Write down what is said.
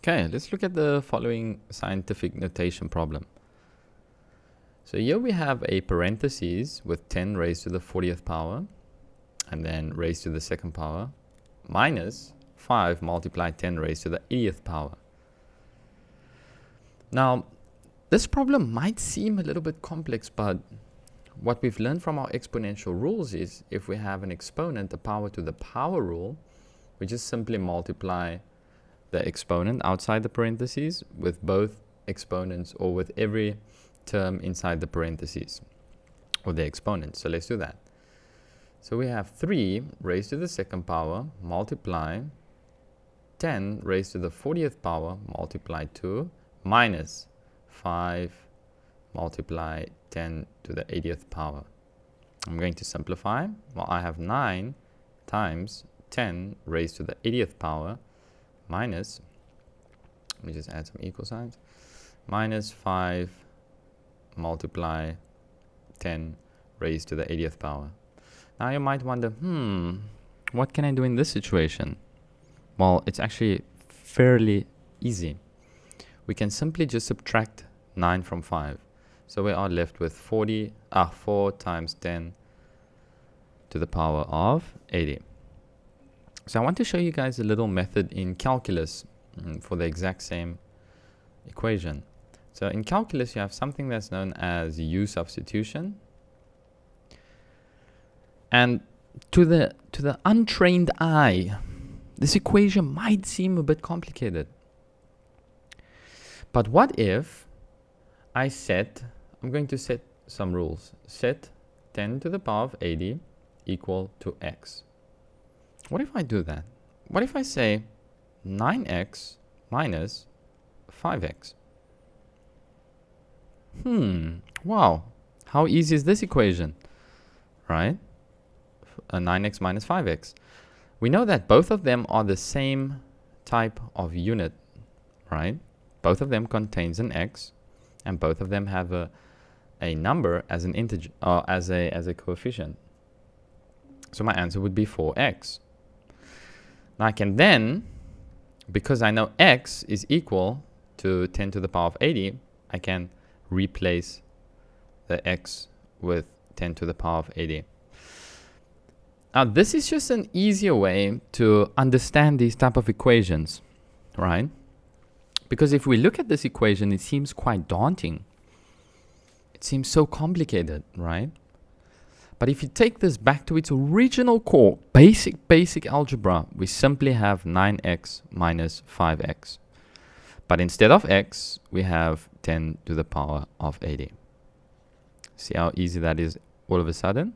Okay, let's look at the following scientific notation problem. So here we have a parentheses with 10 raised to the 40th power and then raised to the second power minus 5 multiplied 10 raised to the 80th power. Now, this problem might seem a little bit complex, but what we've learned from our exponential rules is if we have an exponent, the power to the power rule, we just simply multiply the exponent outside the parentheses with both exponents or with every term inside the parentheses or the exponent. So let's do that. So we have 3 raised to the second power multiply 10 raised to the 40th power multiply 2 minus 5 multiply 10 to the 80th power. I'm going to simplify. Well, I have 9 times 10 raised to the 80th power minus, let me just add some equal signs, minus 5 multiply 10 raised to the 80th power. Now you might wonder, what can I do in this situation? Well, it's actually fairly easy. We can simply just subtract 9 from 5. So we are left with 4 times 10 to the power of 80. So I want to show you guys a little method in calculus for the exact same equation. So in calculus, you have something that's known as U substitution. And to the untrained eye, this equation might seem a bit complicated. But what if I'm going to set some rules. Set 10 to the power of 80 equal to x. What if I do that? What if I say 9x minus 5x? Wow. How easy is this equation? Right? 9x minus 5x. We know that both of them are the same type of unit, right? Both of them contains an x, and both of them have a number as an integer or as a coefficient. So my answer would be 4x. Now I can then, because I know x is equal to 10 to the power of 80, I can replace the x with 10 to the power of 80. Now this is just an easier way to understand these type of equations, right? Because if we look at this equation, it seems quite daunting. It seems so complicated, right? But if you take this back to its original core, basic algebra, we simply have 9x minus 5x. But instead of x, we have 10 to the power of 80. See how easy that is all of a sudden?